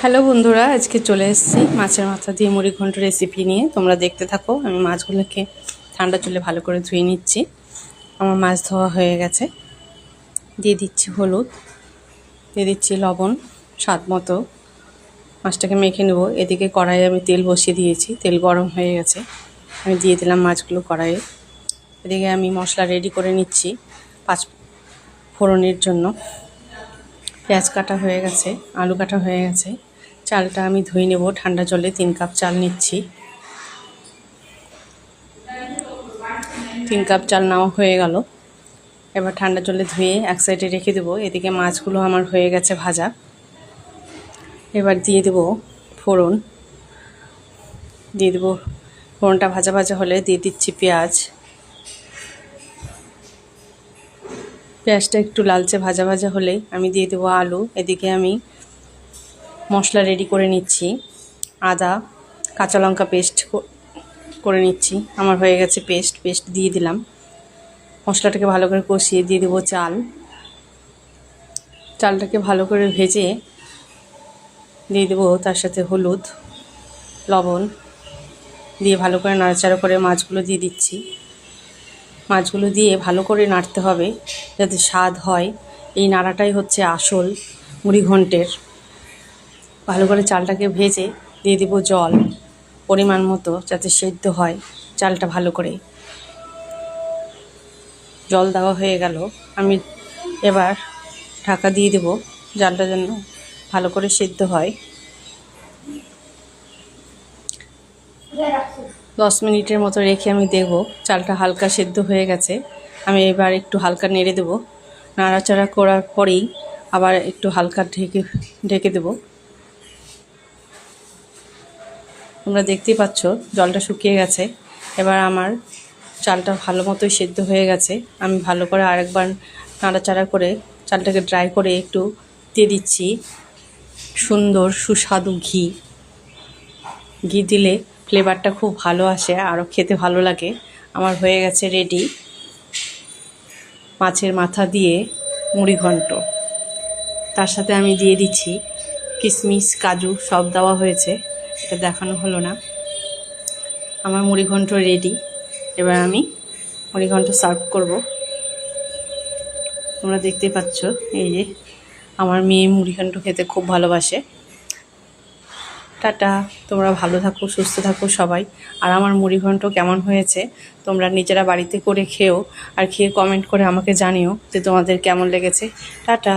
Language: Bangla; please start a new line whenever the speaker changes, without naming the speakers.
হ্যালো বন্ধুরা, আজকে চলে এসেছি মাছের মাথা দিয়ে মুড়ি ঘন্ট রেসিপি নিয়ে। তোমরা দেখতে থাকো। আমি মাছগুলোকে ঠান্ডা চুলে ভালো করে ধুয়ে নিচ্ছি। আমার মাছ ধোয়া হয়ে গেছে। দিয়ে দিচ্ছি হলুদ, দিয়ে দিচ্ছি লবণ স্বাদ মতো। মাছটাকে মেখে নেব। এদিকে কড়াইয়ে আমি তেল বসিয়ে দিয়েছি, তেল গরম হয়ে গেছে। আমি দিয়ে দিলাম মাছগুলো কড়াইয়ে। এদিকে আমি মশলা রেডি করে নিচ্ছি পাঁচ ফোড়নের জন্য। পেঁয়াজ কাটা হয়ে গেছে, আলু কাটা হয়ে গেছে। চালটা আমি ধুয়ে নেব ঠান্ডা জলে। 3 কাপ চাল নিচ্ছি। 3 কাপ চাল নেওয়া হয়ে গেল। এবার ঠান্ডা জলে ধুয়ে এক সাইডে রেখে দেবো। এদিকে মাছগুলো আমার হয়ে গেছে ভাজা। এবার দিয়ে দেব ফোড়ন। দিয়ে দেবো ফোড়নটা ভাজা ভাজা হলে দিয়ে দিচ্ছি পেঁয়াজ। পেঁয়াজটা একটু লালচে ভাজা ভাজা হলে আমি দিয়ে দেবো আলু। এদিকে আমি মশলা রেডি করে নিচ্ছি। আদা কাঁচা লঙ্কা পেস্ট করে নিচ্ছি। আমার হয়ে গেছে পেস্ট দিয়ে দিলাম। মশলাটাকে ভালো করে কষিয়ে দিয়ে দেবো চালটাকে ভালো করে ভেজে দিয়ে দেবো তার সাথে হলুদ লবণ দিয়ে ভালো করে নাড়াচাড়া করে মাছগুলো দিয়ে দিচ্ছি। মাছগুলো দিয়ে ভালো করে নাড়তে হবে যাতে স্বাদ হয়। এই নাড়াটাই হচ্ছে আসল মুড়ি ঘন্টের। ভালো করে চালটাকে ভেজে দিয়ে দেবো জল পরিমাণ মতো, যাতে সেদ্ধ হয় চালটা ভালো করে। জল দেওয়া হয়ে গেল। আমি এবার ঢাকা দিয়ে দেব চালটা যেন ভালো করে সেদ্ধ হয়। 10 মিনিটের মতো রেখে আমি দেখব চালটা হালকা সেদ্ধ হয়ে গেছে। আমি এবার একটু হালকা নেড়ে দেব। নাড়াচাড়া করার পরেই আবার একটু হালকা ঢেকে দেব। তোমরা দেখতেই পাচ্ছ জলটা শুকিয়ে গেছে। এবার আমার চালটা ভালো মতোই সেদ্ধ হয়ে গেছে। আমি ভালো করে আরেকবার নাড়াচাড়া করে চালটাকে ড্রাই করে একটু দিয়ে দিচ্ছি সুন্দর সুস্বাদু ঘি। ঘি দিলে ফ্লেভারটা খুব ভালো আসে, আরও খেতে ভালো লাগে। আমার হয়ে গেছে রেডি মাছের মাথা দিয়ে মুড়ি ঘন্ট। তার সাথে আমি দিয়ে দিচ্ছি কিশমিশ কাজু, সব দেওয়া হয়েছে, এটা দেখানো হলো না। আমার মুড়ি ঘন্ট রেডি। এবার আমি মুড়ি ঘন্ট সার্ভ করব। তোমরা দেখতে পাচ্ছ এই যে আমার মেয়ে মুড়ি ঘন্ট খেতে খুব ভালোবাসে। টাটা, তোমরা ভালো থাকো, সুস্থ থাকো সবাই। আর আমার মুড়ি ঘন্ট কেমন হয়েছে তোমরা নিজেরা বাড়িতে করে খেও, আর খেয়ে কমেন্ট করে আমাকে জানিও যে তোমাদের কেমন লেগেছে। টাটা।